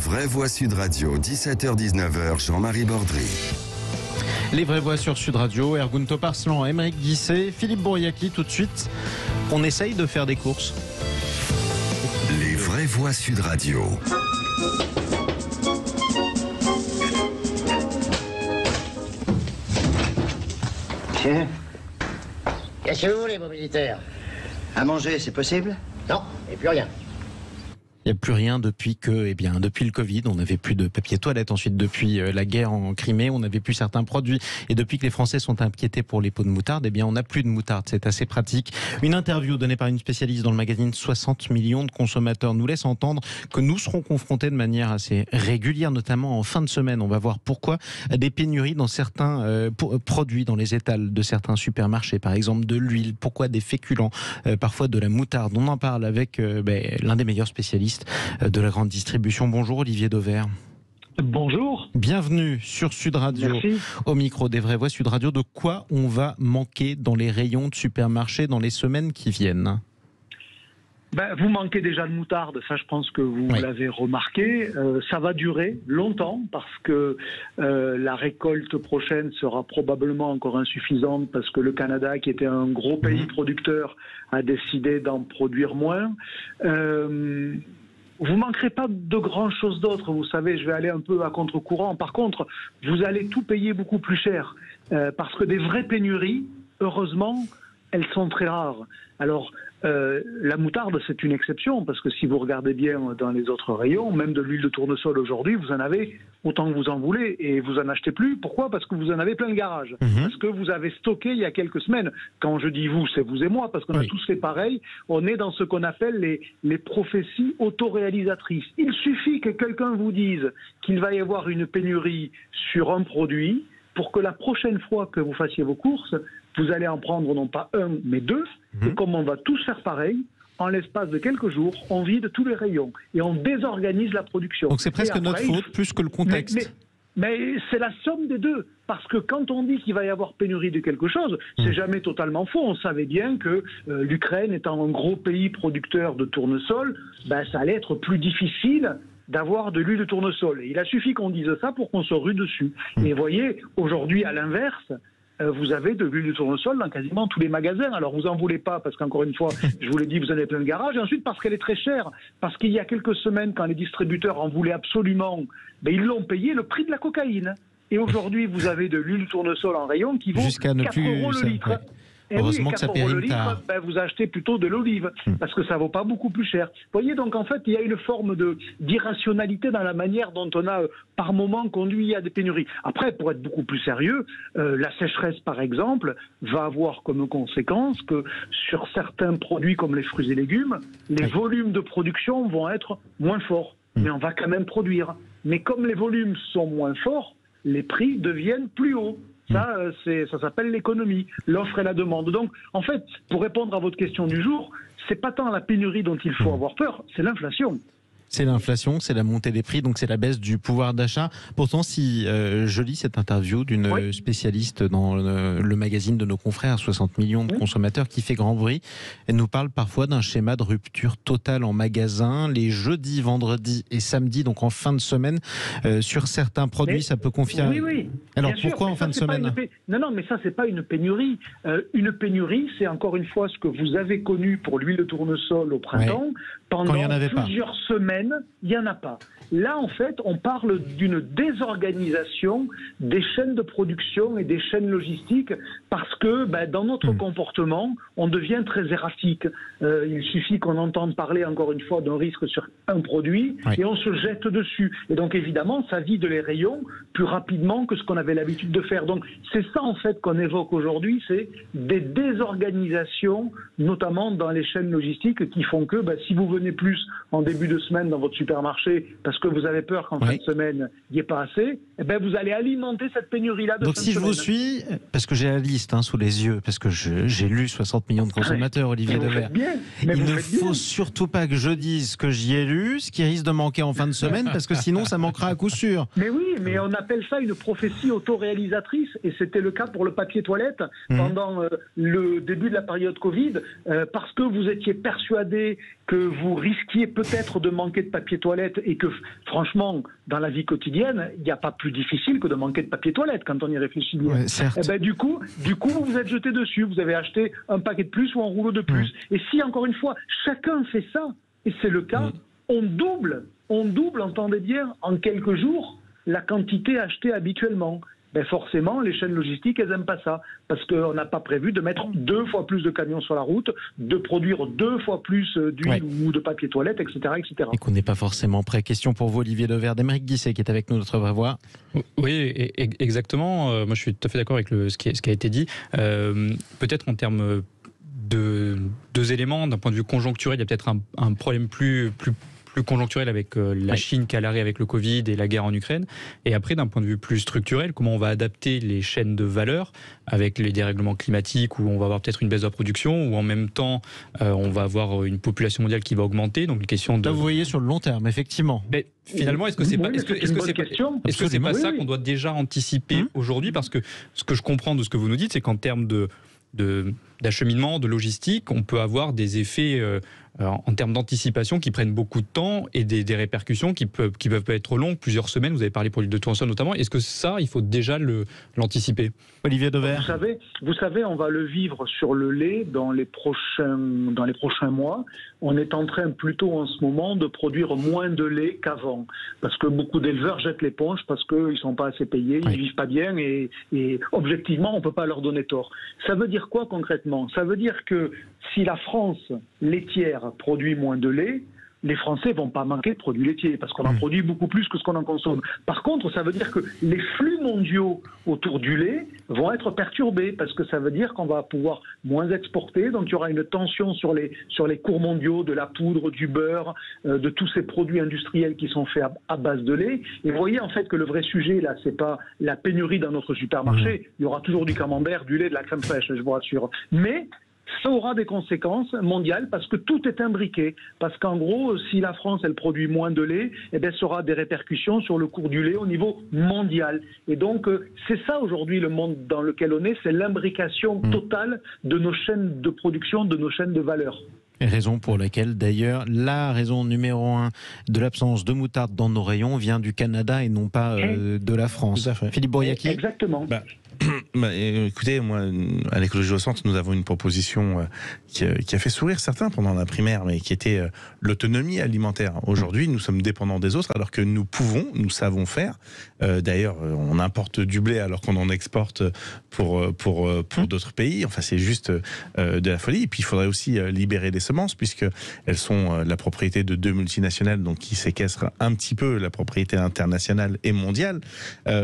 vraies voix Sud Radio, 17h-19h, Jean-Marie Bordry. Les vraies voix sur Sud Radio, Ergun Toparslan, Aymeric Guisset, Philippe Bouriaki, tout de suite. On essaye de faire des courses. Les vraies voix Sud Radio. Tiens. Qu'est-ce que vous voulez, vos militaires? À manger, c'est possible? Non, et plus rien. Il n'y a plus rien depuis depuis le Covid. On n'avait plus de papier toilette. Ensuite, depuis la guerre en Crimée, on n'avait plus certains produits. Et depuis que les Français sont inquiétés pour les pots de moutarde, on n'a plus de moutarde. C'est assez pratique. Une interview donnée par une spécialiste dans le magazine 60 millions de consommateurs nous laisse entendre que nous serons confrontés de manière assez régulière, notamment en fin de semaine. On va voir pourquoi, à des pénuries dans certains produits, dans les étals de certains supermarchés, par exemple de l'huile, pourquoi des féculents, parfois de la moutarde. On en parle avec l'un des meilleurs spécialistes de la grande distribution. Bonjour Olivier Dauvert. Bonjour. Bienvenue sur Sud Radio. Merci. Au micro des vraies voix Sud Radio. De quoi on va manquer dans les rayons de supermarchés dans les semaines qui viennent? Vous manquez déjà de moutarde, ça je pense que vous l'avez remarqué. Ça va durer longtemps parce que la récolte prochaine sera probablement encore insuffisante parce que le Canada, qui était un gros pays producteur, a décidé d'en produire moins. Vous manquerez pas de grand chose d'autre, vous savez, je vais aller un peu à contre-courant. Par contre, vous allez tout payer beaucoup plus cher parce que des vraies pénuries, heureusement, elles sont très rares. Alors, la moutarde, c'est une exception, parce que si vous regardez bien dans les autres rayons, même de l'huile de tournesol aujourd'hui, vous en avez autant que vous en voulez, et vous en achetez plus. Pourquoi? Parce que vous en avez plein le garage. Parce que vous avez stocké il y a quelques semaines. Quand je dis vous, c'est vous et moi, parce qu'on a tous fait pareil. On est dans ce qu'on appelle les prophéties autoréalisatrices. Il suffit que quelqu'un vous dise qu'il va y avoir une pénurie sur un produit, pour que la prochaine fois que vous fassiez vos courses, vous allez en prendre non pas un, mais deux. Et comme on va tous faire pareil, en l'espace de quelques jours, on vide tous les rayons et on désorganise la production. Donc c'est presque notre faute, plus que le contexte. Mais c'est la somme des deux. Parce que quand on dit qu'il va y avoir pénurie de quelque chose, c'est jamais totalement faux. On savait bien que l'Ukraine étant un gros pays producteur de tournesol, ça allait être plus difficile d'avoir de l'huile de tournesol. Et il a suffi qu'on dise ça pour qu'on se rue dessus. Et vous voyez, aujourd'hui, à l'inverse, vous avez de l'huile de tournesol dans quasiment tous les magasins. Alors vous en voulez pas, parce qu'encore une fois, je vous l'ai dit, vous en avez plein de garages. Et ensuite, parce qu'elle est très chère. Parce qu'il y a quelques semaines, quand les distributeurs en voulaient absolument, ils l'ont payé le prix de la cocaïne. Et aujourd'hui, vous avez de l'huile de tournesol en rayon qui vaut jusqu'à 4 € le litre. Et heureusement que ça périme tard. Vous achetez plutôt de l'olive, parce que ça vaut pas beaucoup plus cher. Vous voyez, donc en fait, il y a une forme d'irrationalité dans la manière dont on a, par moment, conduit à des pénuries. Après, pour être beaucoup plus sérieux, la sécheresse, par exemple, va avoir comme conséquence que sur certains produits comme les fruits et légumes, les volumes de production vont être moins forts. Mais on va quand même produire. Mais comme les volumes sont moins forts, les prix deviennent plus hauts. Ça s'appelle l'économie, l'offre et la demande. Donc, en fait, pour répondre à votre question du jour, c'est pas tant la pénurie dont il faut avoir peur, c'est l'inflation. C'est l'inflation, c'est la montée des prix, donc c'est la baisse du pouvoir d'achat. Pourtant, si je lis cette interview d'une spécialiste dans le magazine de nos confrères, 60 millions de consommateurs, qui fait grand bruit, elle nous parle parfois d'un schéma de rupture totale en magasin, les jeudis, vendredis et samedis, donc en fin de semaine, sur certains produits, ça peut confier... Oui. Alors pourquoi en fin de semaine? Non, mais ça, c'est pas une pénurie. Une pénurie, c'est encore une fois ce que vous avez connu pour l'huile de tournesol au printemps. Pendant plusieurs semaines, il n'y en a pas. Là, en fait, on parle d'une désorganisation des chaînes de production et des chaînes logistiques parce que dans notre comportement, on devient très erratique. Il suffit qu'on entende parler, encore une fois, d'un risque sur un produit et on se jette dessus. Et donc, évidemment, ça vide les rayons plus rapidement que ce qu'on avait l'habitude de faire. Donc, c'est ça, en fait, qu'on évoque aujourd'hui, c'est des désorganisations, notamment dans les chaînes logistiques, qui font que si vous venez plus en début de semaine dans votre supermarché parce que vous avez peur qu'en fin de semaine, il n'y ait pas assez, vous allez alimenter cette pénurie-là de fin de semaine. Donc si je vous suis, parce que j'ai la liste sous les yeux, parce que j'ai lu 60 millions de consommateurs, Olivier Dauvert, il ne faut surtout pas que je dise que j'y ai lu, ce qui risque de manquer en fin de semaine, parce que sinon ça manquera à coup sûr. Mais oui, mais on appelle ça une prophétie autoréalisatrice, et c'était le cas pour le papier toilette pendant le début de la période Covid, parce que vous étiez persuadé que vous risquiez peut-être de manquer de papier toilette et que franchement, dans la vie quotidienne, il n'y a pas plus difficile que de manquer de papier toilette quand on y réfléchit bien. Ouais, certes. Eh ben, du coup, vous vous êtes jeté dessus. Vous avez acheté un paquet de plus ou un rouleau de plus. Et si, encore une fois, chacun fait ça, et c'est le cas, on double, entendez bien, en quelques jours, la quantité achetée habituellement. Ben forcément, les chaînes logistiques, elles n'aiment pas ça. Parce qu'on n'a pas prévu de mettre 2 fois plus de camions sur la route, de produire 2 fois plus d'huile ou de papier toilette, etc., etc. Et qu'on n'est pas forcément prêt. Question pour vous, Olivier Dauvert, d'Amérique Guisset, qui est avec nous, notre vraie voix. Oui, exactement. Moi, je suis tout à fait d'accord avec ce qui a été dit. Peut-être en termes de 2 éléments, d'un point de vue conjoncturel, il y a peut-être un problème plus conjoncturel avec la Chine qui a l'arrêt avec le Covid et la guerre en Ukraine. Et après, d'un point de vue plus structurel, comment on va adapter les chaînes de valeur avec les dérèglements climatiques où on va avoir peut-être une baisse de la production, où en même temps, on va avoir une population mondiale qui va augmenter. Donc, une question de... Là, vous voyez sur le long terme, effectivement. Mais finalement, est-ce que c'est pas, ça qu'on doit déjà anticiper aujourd'hui? Parce que ce que je comprends de ce que vous nous dites, c'est qu'en termes d'acheminement, de logistique, on peut avoir des effets en termes d'anticipation qui prennent beaucoup de temps et des répercussions qui peuvent être longues, plusieurs semaines. Vous avez parlé pour l'huile de tournesol notamment. Est-ce que ça, il faut déjà l'anticiper? Olivier Dauvert. Vous savez, on va le vivre sur le lait dans les prochains mois. On est en train plutôt en ce moment de produire moins de lait qu'avant. Parce que beaucoup d'éleveurs jettent l'éponge parce qu'ils ne sont pas assez payés, ils ne vivent pas bien et objectivement, on ne peut pas leur donner tort. Ça veut dire quoi concrètement? Ça veut dire que si la France laitière produit moins de lait, les Français vont pas manquer de produits laitiers parce qu'on en produit beaucoup plus que ce qu'on en consomme. Par contre, ça veut dire que les flux mondiaux autour du lait vont être perturbés parce que ça veut dire qu'on va pouvoir moins exporter. Donc, il y aura une tension sur les cours mondiaux de la poudre, du beurre, de tous ces produits industriels qui sont faits à base de lait. Et vous voyez en fait que le vrai sujet là, c'est pas la pénurie dans notre supermarché. Il y aura toujours du camembert, du lait, de la crème fraîche, je vous rassure. Mais ça aura des conséquences mondiales parce que tout est imbriqué. Parce qu'en gros, si la France, elle produit moins de lait, eh bien, ça aura des répercussions sur le cours du lait au niveau mondial. Et donc, c'est ça aujourd'hui le monde dans lequel on est, c'est l'imbrication totale de nos chaînes de production, de nos chaînes de valeur. Raison pour laquelle, d'ailleurs, la raison numéro 1 de l'absence de moutarde dans nos rayons vient du Canada et non pas de la France. Philippe Bouriaki. Exactement. Écoutez, moi, à l'écologie au centre, nous avons une proposition qui a fait sourire certains pendant la primaire, mais qui était l'autonomie alimentaire. Aujourd'hui, nous sommes dépendants des autres, alors que nous savons faire. D'ailleurs, on importe du blé alors qu'on en exporte pour d'autres pays. Enfin, c'est juste de la folie. Et puis, il faudrait aussi libérer les semences, puisqu'elles sont la propriété de 2 multinationales, donc qui séquestrent un petit peu la propriété internationale et mondiale.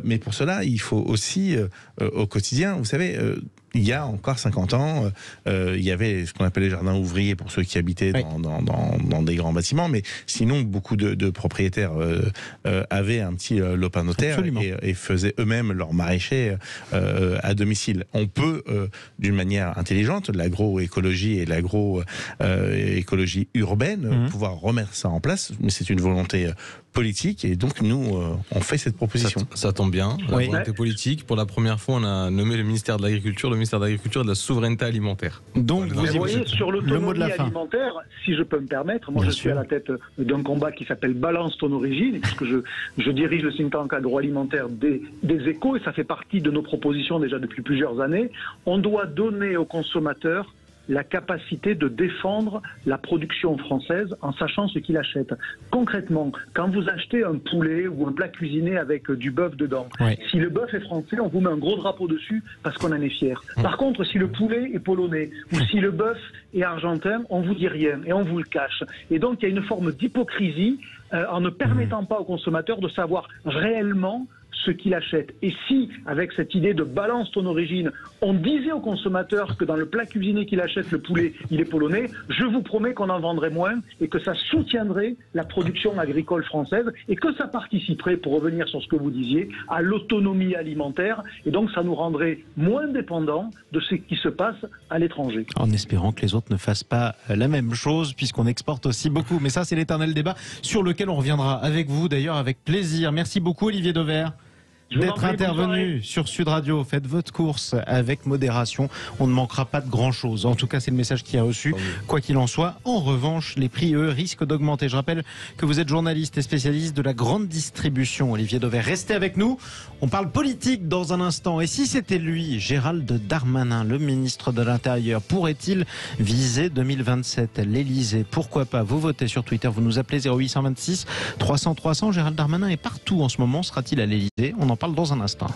Mais pour cela, il faut aussi au quotidien, vous savez, il y a encore 50 ans, il y avait ce qu'on appelle les jardins ouvriers pour ceux qui habitaient dans des grands bâtiments, mais sinon beaucoup de propriétaires avaient un petit lopin de terre et faisaient eux-mêmes leur maraîcher à domicile. On peut, d'une manière intelligente, l'agroécologie et l'agroécologie urbaine, pouvoir remettre ça en place, mais c'est une volonté politique et donc nous on fait cette proposition. Ça tombe bien, la volonté politique. Pour la première fois, on a nommé le ministère de l'Agriculture le ministère de l'Agriculture et de la Souveraineté Alimentaire. Donc vous voyez, sur l'autonomie alimentaire, si je peux me permettre, moi je suis à la tête d'un combat qui s'appelle Balance ton origine, puisque je dirige le think tank agroalimentaire des Échos et ça fait partie de nos propositions déjà depuis plusieurs années. On doit donner aux consommateurs la capacité de défendre la production française en sachant ce qu'il achète. Concrètement, quand vous achetez un poulet ou un plat cuisiné avec du bœuf dedans, si le bœuf est français, on vous met un gros drapeau dessus parce qu'on en est fier. Par contre, si le poulet est polonais ou si le bœuf est argentin, on vous dit rien et on vous le cache. Et donc, il y a une forme d'hypocrisie en ne permettant pas aux consommateurs de savoir réellement ce qu'il achète. Et si, avec cette idée de balance ton origine, on disait aux consommateurs que dans le plat cuisiné qu'il achète, le poulet, il est polonais, je vous promets qu'on en vendrait moins et que ça soutiendrait la production agricole française et que ça participerait, pour revenir sur ce que vous disiez, à l'autonomie alimentaire et donc ça nous rendrait moins dépendants de ce qui se passe à l'étranger. En espérant que les autres ne fassent pas la même chose puisqu'on exporte aussi beaucoup. Mais ça, c'est l'éternel débat sur lequel on reviendra avec vous d'ailleurs avec plaisir. Merci beaucoup Olivier Dauvert. d'être intervenu sur Sud Radio. Faites votre course avec modération. On ne manquera pas de grand-chose. En tout cas, c'est le message qui est reçu. Quoi qu'il en soit, en revanche, les prix, eux, risquent d'augmenter. Je rappelle que vous êtes journaliste et spécialiste de la grande distribution. Olivier Dauvert, restez avec nous. On parle politique dans un instant. Et si c'était lui, Gérald Darmanin, le ministre de l'Intérieur, pourrait-il viser 2027 l'Élysée? Pourquoi pas? Vous votez sur Twitter, vous nous appelez 0826 300 300. Gérald Darmanin est partout en ce moment. Sera-t-il à l'Élysée? On en parle dans un instant.